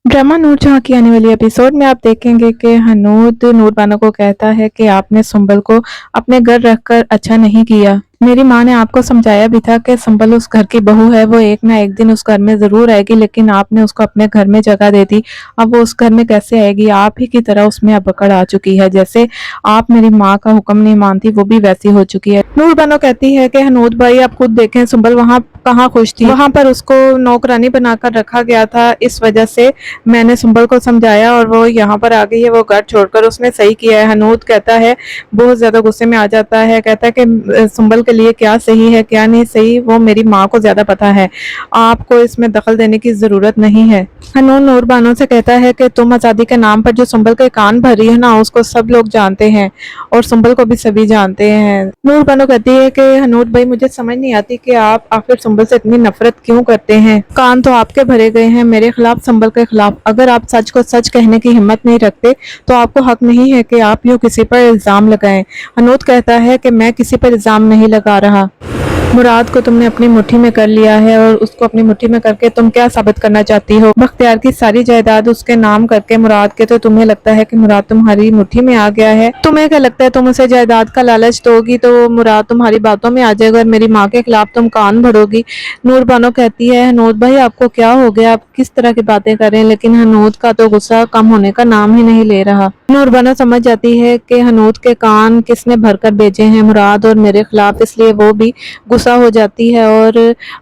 Drama नूर जहाँ की आने वाली एपिसोड में आप देखेंगे कि हनूद नूर बानो को कहता है कि आपने सुंबल को अपने घर रखकर अच्छा नहीं किया। मेरी माँ ने आपको समझाया भी था कि संबल उस घर की बहू है, वो एक ना एक दिन उस घर में जरूर आएगी, लेकिन आपने उसको अपने घर में जगह दे दी। अब वो उस घर में कैसे आएगी? आप ही की तरह उसमें अब अकड़ आ चुकी है। जैसे आप मेरी माँ का हुक्म नहीं मानती, वो भी वैसी हो चुकी है। नूर बानो कहती है कि हनूद भाई आप खुद देखें, सुंबल वहाँ कहाँ खुश थी, वहां पर उसको नौकरानी बनाकर रखा गया था। इस वजह से मैंने सुंबल को समझाया और वो यहाँ पर आ गई है, वो घर छोड़कर, उसने सही किया है। हनूद कहता है, बहुत ज्यादा गुस्से में आ जाता है, कहता है कि सुंबल के लिए क्या सही है क्या नहीं सही वो मेरी माँ को ज्यादा पता है, आपको इसमें दखल देने की जरूरत नहीं है। हनून नूर बानो से कहता है कि तुम आजादी के नाम पर जो सुंबल के कान भर रही है ना, उसको सब लोग जानते हैं और सुंबल को भी सभी जानते हैं। नूर बानो कहती है कि हनूद भाई मुझे समझ नहीं आती कि आप आखिर सुंबल से इतनी नफरत क्यों करते हैं। कान तो आपके भरे गए हैं मेरे खिलाफ, सुंबल के खिलाफ। अगर आप सच को सच कहने की हिम्मत नहीं रखते तो आपको हक नहीं है कि आप यूं किसी पर इल्जाम लगाएं। हनूद कहता है कि मैं किसी पर इल्जाम नहीं लगा रहा। मुराद को तुमने अपनी मुट्ठी में कर लिया है और उसको अपनी मुट्ठी में करके तुम क्या साबित करना चाहती हो? बख्तियार की सारी जायदाद उसके नाम करके मुराद के, तो तुम्हें लगता है कि मुराद तुम्हारी मुट्ठी में आ गया है? तुम्हें क्या लगता है तुम उसे जायदाद का लालच दोगी तो मुराद तुम्हारी बातों में आ जाएगा और मेरी माँ के खिलाफ तुम कान भरोगी? नूर बानो कहती है, हनूद भाई आपको क्या हो गया, आप किस तरह की बातें कर रहे हैं? लेकिन हनूद का तो गुस्सा कम होने का नाम ही नहीं ले रहा। नूर बानो समझ जाती है कि हनूद के कान किसने भरकर भेजे हैं, मुराद और मेरे खिलाफ, इसलिए वो भी गुस्सा हो जाती है और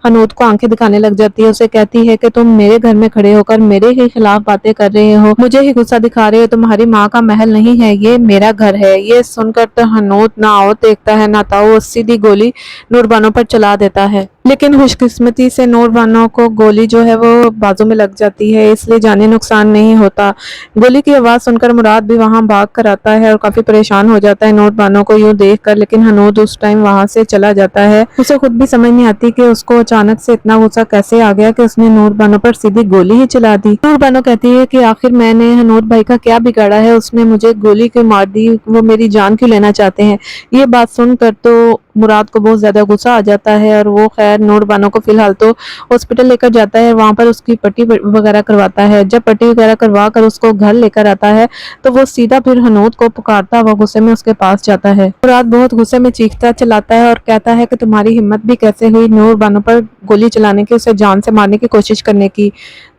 हनूद को आंखें दिखाने लग जाती है। उसे कहती है कि तुम मेरे घर में खड़े होकर मेरे ही खिलाफ बातें कर रहे हो, मुझे ही गुस्सा दिखा रहे हो, तुम्हारी माँ का महल नहीं है, ये मेरा घर है। ये सुनकर तो हनूद ना आओ देखता है ना ताओ, सीधी गोली नूर बानो पर चला देता है। लेकिन खुशकिस्मती से नूर बानो को गोली जो है वो बाजू में लग जाती है, इसलिए जानी नुकसान नहीं होता। गोली की आवाज सुनकर मुराद भी वहां भाग कर आता है और काफी परेशान हो जाता है नूर बानो को यूं देख कर, लेकिन हनूद उस टाइम वहां से चला जाता है। उसे खुद भी समझ नहीं आती कि उसको अचानक से इतना गुस्सा कैसे आ गया कि उसने नूर बानो पर सीधी गोली ही चला दी। नूर बानो कहती है कि आखिर मैंने हनूद भाई का क्या बिगाड़ा है, उसने मुझे गोली क्यों मार दी, वो मेरी जान क्यों लेना चाहते हैं? ये बात सुनकर तो मुराद को बहुत ज्यादा गुस्सा आ जाता है और वो खैर नूर बानो को फिलहाल तो हॉस्पिटल लेकर जाता है, वहां पर उसकी पट्टी वगैरह करवाता है। जब पट्टी वगैरह करवा कर उसको घर लेकर आता है तो वो सीधा फिर हनूद को पुकारता हुआ गुस्से में उसके पास जाता है। मुराद बहुत गुस्से में चीखता चिल्लाता है और कहता है कि तुम्हारी हिम्मत भी कैसे हुई नूर बानो पर गोली चलाने की, उसे जान से मारने की कोशिश करने की?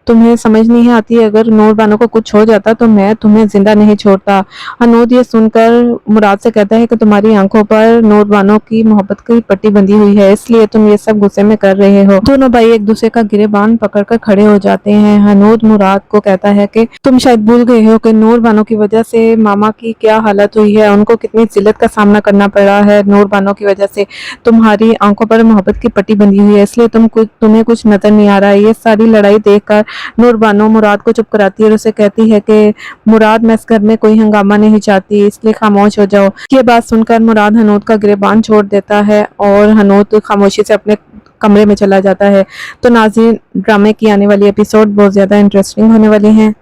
तुम्हें समझ नहीं आती, अगर नूर बानो को कुछ हो जाता तो मैं तुम्हें जिंदा नहीं छोड़ता। हनूद ये सुनकर मुराद से कहता है कि तुम्हारी आंखों पर नूर बानो की मोहब्बत की पट्टी बंधी हुई है, इसलिए तुम ये सब गुस्से में कर रहे हो। दोनों भाई एक दूसरे का गिरेबान पकड़कर खड़े हो जाते हैं। हनूद मुराद को कहता है कि तुम शायद भूल गए हो कि नूर बानो की वजह से मामा की क्या हालत हुई है, उनको कितनी जिल्लत का सामना करना पड़ा है। नूर बानो की वजह से तुम्हारी आंखों पर मोहब्बत की पट्टी बंधी हुई है, इसलिए तुम्हें कुछ नजर नहीं आ रहा है। ये सारी लड़ाई देखकर नूर बानो मुराद को चुप कराती है और उसे कहती है कि मुराद मैं इस घर में कोई हंगामा नहीं चाहती, इसलिए खामोश हो जाओ। ये बात सुनकर मुराद हनूद का गिरेबान छोड़ देता है और हनूद खामोशी से अपने कमरे में चला जाता है। तो नाज़रीन, ड्रामे की आने वाली एपिसोड बहुत ज्यादा इंटरेस्टिंग होने वाली हैं।